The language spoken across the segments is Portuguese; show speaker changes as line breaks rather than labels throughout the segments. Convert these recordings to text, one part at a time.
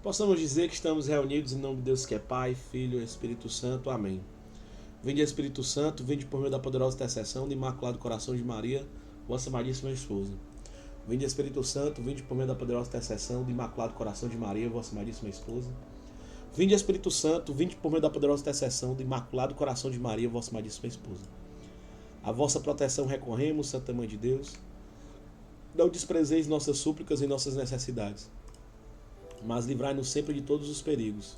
possamos dizer que estamos reunidos em nome de Deus que é Pai, Filho e Espírito Santo. Amém. Vinde Espírito Santo, vinde por meio da poderosa intercessão do Imaculado Coração de Maria, vossa amadíssima esposa. Vinde Espírito Santo, vinde por meio da poderosa intercessão do Imaculado Coração de Maria, vossa amadíssima esposa. Vinde Espírito Santo, vinde por meio da poderosa intercessão do Imaculado Coração de Maria, vossa amadíssima esposa. A vossa proteção recorremos, Santa Mãe de Deus. Não desprezeis nossas súplicas e nossas necessidades, mas livrai-nos sempre de todos os perigos.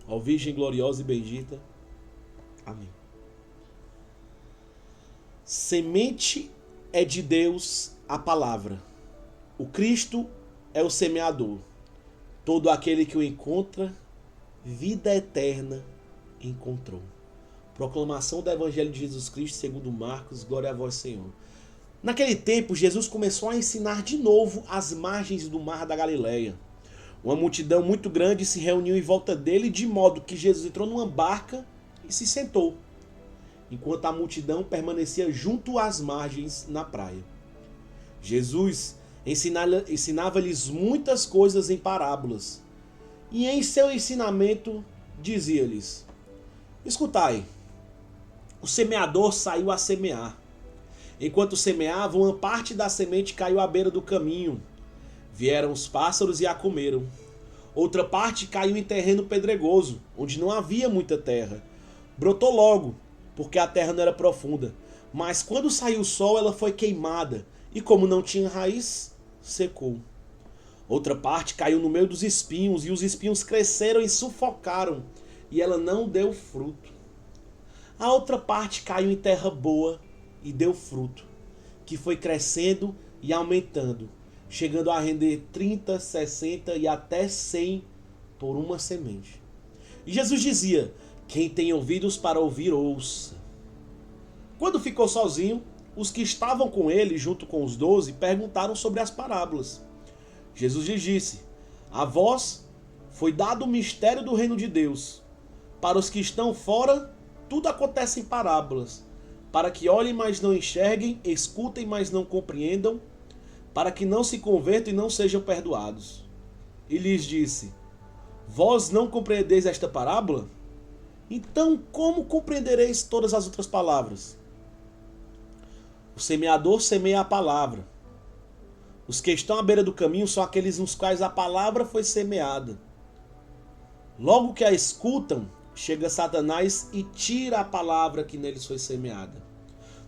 Ó Virgem gloriosa e bendita. Amém. Semente é de Deus a palavra. O Cristo é o semeador. Todo aquele que o encontra, vida eterna encontrou. Proclamação do Evangelho de Jesus Cristo segundo Marcos. Glória a vós, Senhor. Naquele tempo, Jesus começou a ensinar de novo às margens do mar da Galileia. Uma multidão muito grande se reuniu em volta dele, de modo que Jesus entrou numa barca e se sentou, enquanto a multidão permanecia junto às margens na praia. Jesus ensinava-lhes muitas coisas em parábolas, e em seu ensinamento dizia-lhes: escutai, o semeador saiu a semear. Enquanto semeava, uma parte da semente caiu à beira do caminho. Vieram os pássaros e a comeram. Outra parte caiu em terreno pedregoso, onde não havia muita terra. Brotou logo, porque a terra não era profunda. Mas quando saiu o sol, ela foi queimada, e como não tinha raiz, secou. Outra parte caiu no meio dos espinhos, e os espinhos cresceram e sufocaram, e ela não deu fruto. A outra parte caiu em terra boa e deu fruto, que foi crescendo e aumentando, chegando a render 30, 60 e até 100 por uma semente. E Jesus dizia: quem tem ouvidos para ouvir, ouça. Quando ficou sozinho, os que estavam com ele, junto com os 12, perguntaram sobre as parábolas. Jesus lhes disse: a vós foi dado o mistério do reino de Deus. Para os que estão fora, tudo acontece em parábolas, para que olhem, mas não enxerguem, escutem, mas não compreendam, para que não se convertam e não sejam perdoados. E lhes disse: vós não compreendeis esta parábola? Então como compreendereis todas as outras palavras? O semeador semeia a palavra. Os que estão à beira do caminho são aqueles nos quais a palavra foi semeada. Logo que a escutam, chega Satanás e tira a palavra que neles foi semeada.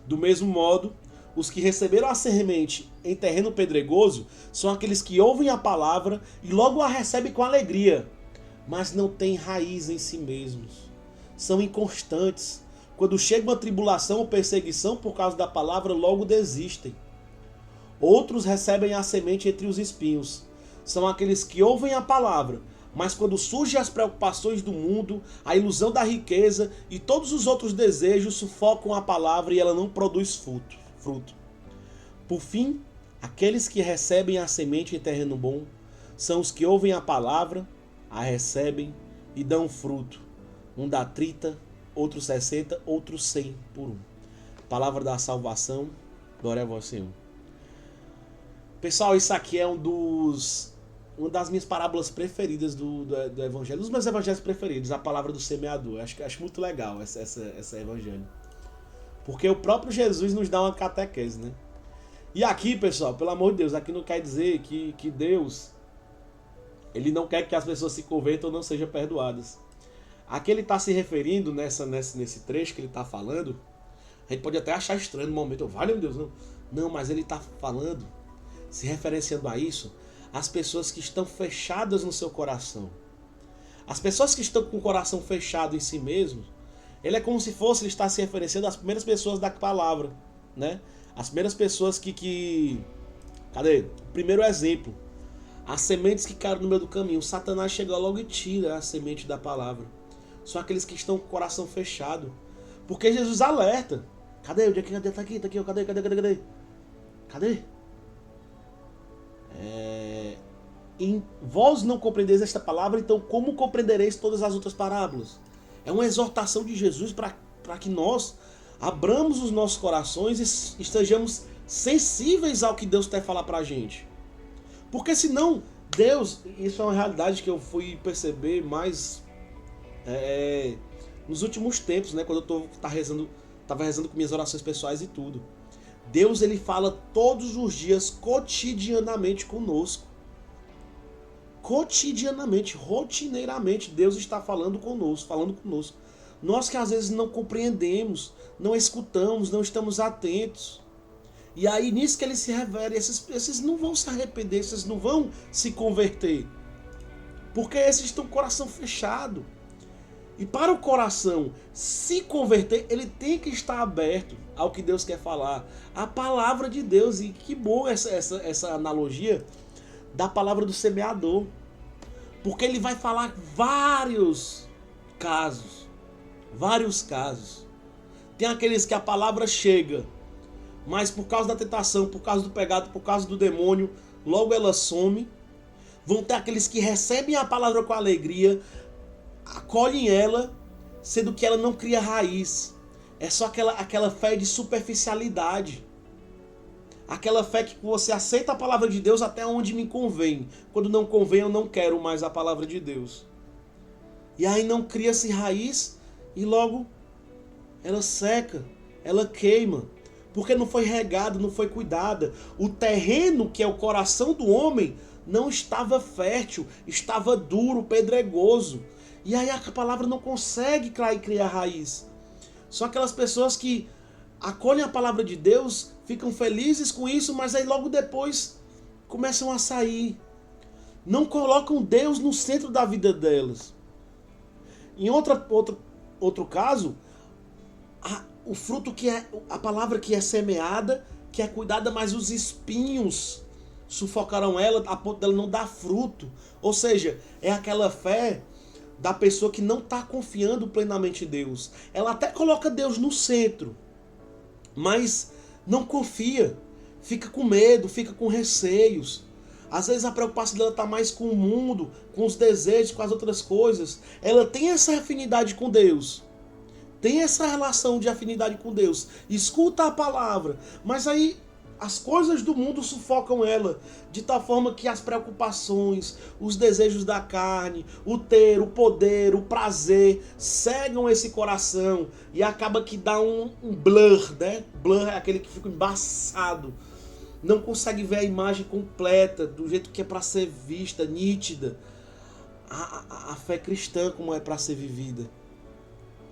Do mesmo modo, os que receberam a semente em terreno pedregoso são aqueles que ouvem a palavra e logo a recebem com alegria, mas não têm raiz em si mesmos. São inconstantes. Quando chega uma tribulação ou perseguição por causa da palavra, logo desistem. Outros recebem a semente entre os espinhos. São aqueles que ouvem a palavra, mas quando surgem as preocupações do mundo, a ilusão da riqueza e todos os outros desejos sufocam a palavra e ela não produz fruto. Por fim, aqueles que recebem a semente em terreno bom são os que ouvem a palavra, a recebem e dão fruto. Um dá 30, outro 60, outro 100 por um. Palavra da salvação. Glória a vós, Senhor. Pessoal, isso aqui é uma das minhas parábolas preferidas do Evangelho. Um dos meus evangelhos preferidos, a palavra do semeador. Acho muito legal essa evangelho. Porque o próprio Jesus nos dá uma catequese, né? E aqui, pessoal, pelo amor de Deus, aqui não quer dizer que Deus, ele não quer que as pessoas se convertam ou não sejam perdoadas. Aqui ele está se referindo nesse trecho que ele está falando. A gente pode até achar estranho no momento. Vale, meu Deus, não. Não, mas ele está falando, se referenciando a isso, as pessoas que estão fechadas no seu coração. As pessoas que estão com o coração fechado em si mesmos, ele é como se ele está se referenciando às primeiras pessoas da palavra, né? As primeiras pessoas Cadê? O primeiro exemplo. As sementes que caíram no meio do caminho. Satanás chega logo e tira a semente da palavra. São aqueles que estão com o coração fechado. Porque Jesus alerta. Cadê? Onde é que cadê? Tá aqui. Cadê? Vós não compreendeis esta palavra, então como compreendereis todas as outras parábolas? É uma exortação de Jesus para que nós abramos os nossos corações e estejamos sensíveis ao que Deus quer falar para a gente. Porque senão, Deus, isso é uma realidade que eu fui perceber mais nos últimos tempos, né? Quando eu tava rezando com minhas orações pessoais e tudo. Deus, ele fala todos os dias, cotidianamente conosco. Cotidianamente, rotineiramente, Deus está falando conosco. Nós que às vezes não compreendemos, não escutamos, não estamos atentos. E aí nisso que ele se revela, esses não vão se arrepender, esses não vão se converter. Porque esses estão com o coração fechado. E para o coração se converter, ele tem que estar aberto ao que Deus quer falar. A palavra de Deus. E que boa essa analogia da palavra do semeador. Porque ele vai falar vários casos. Vários casos. Tem aqueles que a palavra chega, mas por causa da tentação, por causa do pecado, por causa do demônio, logo ela some. Vão ter aqueles que recebem a palavra com alegria, acolhem ela, sendo que ela não cria raiz. É só aquela fé de superficialidade. Aquela fé que você aceita a palavra de Deus até onde me convém. Quando não convém, eu não quero mais a palavra de Deus. E aí não cria-se raiz e logo ela seca, ela queima. Porque não foi regada, não foi cuidada. O terreno, que é o coração do homem, não estava fértil, estava duro, pedregoso. E aí a palavra não consegue criar raiz. São aquelas pessoas que acolhem a palavra de Deus, ficam felizes com isso, mas aí logo depois começam a sair. Não colocam Deus no centro da vida delas. Em outro caso, o fruto que é a palavra que é semeada, que é cuidada, mas os espinhos sufocarão ela a ponto dela não dar fruto. Ou seja, é aquela fé da pessoa que não está confiando plenamente em Deus. Ela até coloca Deus no centro, mas não confia, fica com medo, fica com receios. Às vezes a preocupação dela está mais com o mundo, com os desejos, com as outras coisas. Ela tem essa afinidade com Deus, tem essa relação de afinidade com Deus, escuta a palavra, mas aí as coisas do mundo sufocam ela, de tal forma que as preocupações, os desejos da carne, o ter, o poder, o prazer, cegam esse coração e acaba que dá um blur, né? Blur é aquele que fica embaçado, não consegue ver a imagem completa, do jeito que é para ser vista, nítida, a fé cristã como é para ser vivida.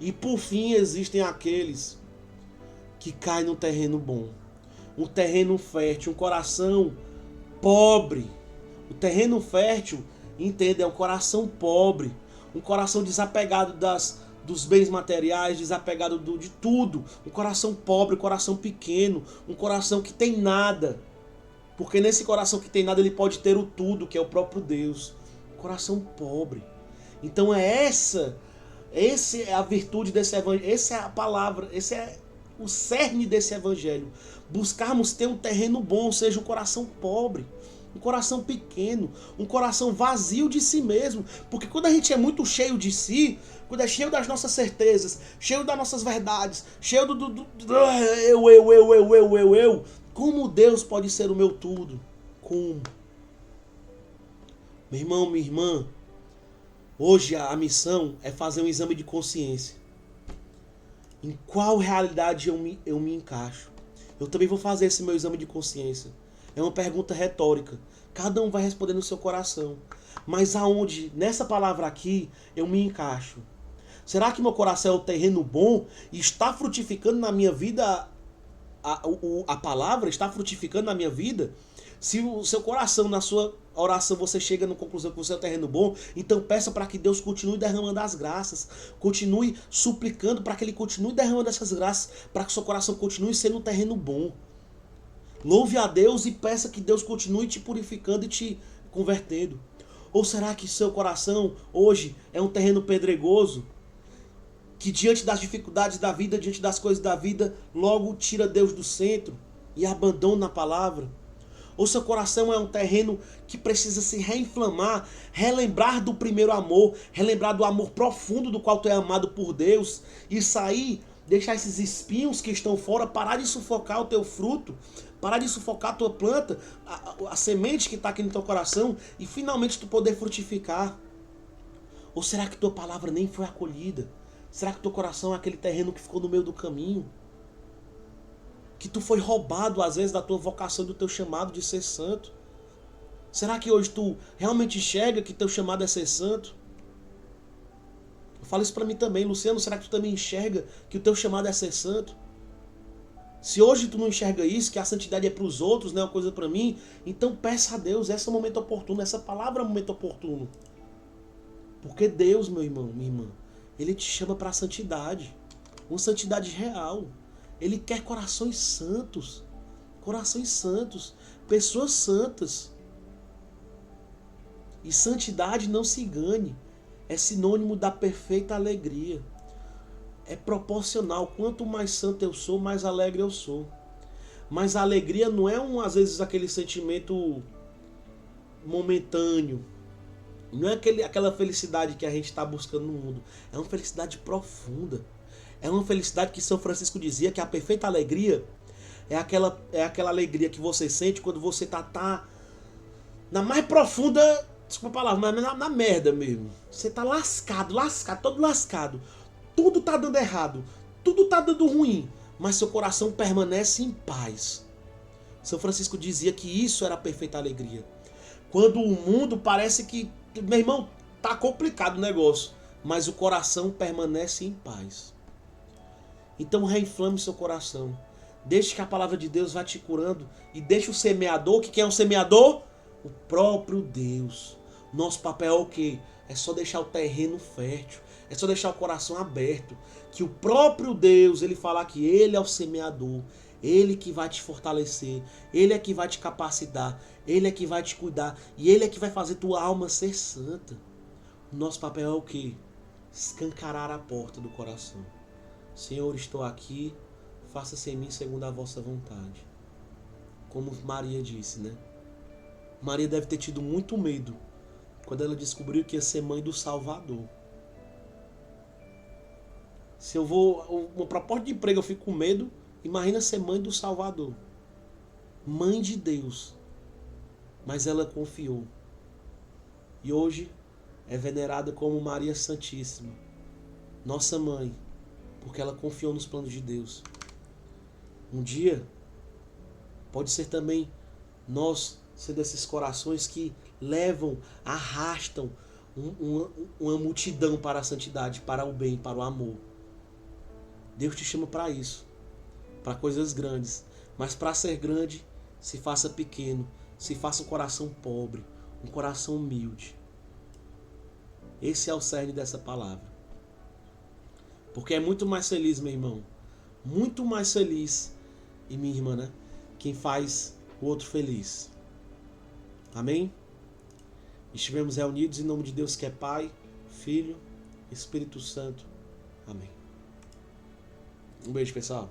E por fim existem aqueles que caem no terreno bom. Um terreno fértil, um coração pobre. O terreno fértil, entenda, é um coração pobre. Um coração desapegado dos bens materiais, desapegado de tudo. Um coração pobre, um coração pequeno. Um coração que tem nada. Porque nesse coração que tem nada, ele pode ter o tudo, que é o próprio Deus. Um coração pobre. Então essa é a virtude desse evangelho. Essa é a palavra, esse é o cerne desse evangelho. Buscarmos ter um terreno bom, ou seja, um coração pobre, um coração pequeno, um coração vazio de si mesmo. Porque quando a gente é muito cheio de si, quando é cheio das nossas certezas, cheio das nossas verdades, cheio do eu, como Deus pode ser o meu tudo? Como? Meu irmão, minha irmã, hoje a missão é fazer um exame de consciência. Em qual realidade eu me encaixo? Eu também vou fazer esse meu exame de consciência. É uma pergunta retórica. Cada um vai responder no seu coração. Mas aonde, nessa palavra aqui, eu me encaixo? Será que meu coração é o terreno bom e está frutificando na minha vida? A palavra está frutificando na minha vida? Se o seu coração, na sua oração, você chega na conclusão que você é o terreno bom, então peça para que Deus continue derramando as graças, continue suplicando para que Ele continue derramando essas graças, para que o seu coração continue sendo um terreno bom. Louve a Deus e peça que Deus continue te purificando e te convertendo. Ou será que seu coração hoje é um terreno pedregoso, que diante das dificuldades da vida, diante das coisas da vida, logo tira Deus do centro e abandona a palavra? Ou seu coração é um terreno que precisa se reinflamar, relembrar do primeiro amor, relembrar do amor profundo do qual tu é amado por Deus e sair deixar esses espinhos que estão fora parar de sufocar o teu fruto, parar de sufocar a tua planta, a semente que está aqui no teu coração, e finalmente tu poder frutificar? Ou será que tua palavra nem foi acolhida? Será que teu coração é aquele terreno que ficou no meio do caminho? Que tu foi roubado às vezes da tua vocação, do teu chamado de ser santo? Será que hoje tu realmente enxerga que teu chamado é ser santo? Eu falo isso pra mim também, Luciano, será que tu também enxerga que o teu chamado é ser santo? Se hoje tu não enxerga isso, que a santidade é pros outros, não é uma coisa pra mim, então peça a Deus, esse é o momento oportuno, essa palavra é o momento oportuno. Porque Deus, meu irmão, minha irmã, Ele te chama pra santidade, uma santidade real. Ele quer corações santos, pessoas santas. E santidade, não se engane, é sinônimo da perfeita alegria. É proporcional. Quanto mais santo eu sou, mais alegre eu sou. Mas a alegria não é às vezes aquele sentimento momentâneo. Não é aquela felicidade que a gente está buscando no mundo. É uma felicidade profunda. É uma felicidade que São Francisco dizia que a perfeita alegria é aquela alegria que você sente quando você tá na mais profunda, desculpa a palavra, mas na merda mesmo. Você tá lascado, todo lascado. Tudo tá dando errado, tudo tá dando ruim, mas seu coração permanece em paz. São Francisco dizia que isso era a perfeita alegria. Quando o mundo parece que, meu irmão, tá complicado o negócio, mas o coração permanece em paz. Então reinflame seu coração. Deixe que a palavra de Deus vá te curando. E deixe o semeador, que quem é o semeador? O próprio Deus. Nosso papel é o quê? É só deixar o terreno fértil. É só deixar o coração aberto. Que o próprio Deus, Ele fala que Ele é o semeador. Ele que vai te fortalecer. Ele é que vai te capacitar. Ele é que vai te cuidar. E Ele é que vai fazer tua alma ser santa. Nosso papel é o quê? Escancarar a porta do coração. Senhor, estou aqui, faça-se em mim segundo a vossa vontade. Como Maria disse, né? Maria deve ter tido muito medo quando ela descobriu que ia ser mãe do Salvador. Se eu vou, uma proposta de emprego eu fico com medo, imagina ser mãe do Salvador. Mãe de Deus. Mas ela confiou. E hoje é venerada como Maria Santíssima, nossa mãe, porque ela confiou nos planos de Deus. Um dia, pode ser também nós ser desses corações que levam, arrastam uma multidão para a santidade, para o bem, para o amor. Deus te chama para isso, para coisas grandes. Mas para ser grande, se faça pequeno, se faça um coração pobre, um coração humilde. Esse é o cerne dessa palavra. Porque é muito mais feliz, meu irmão, muito mais feliz, e minha irmã, né? Quem faz o outro feliz. Amém? Estivemos reunidos em nome de Deus que é Pai, Filho, Espírito Santo. Amém. Um beijo, pessoal.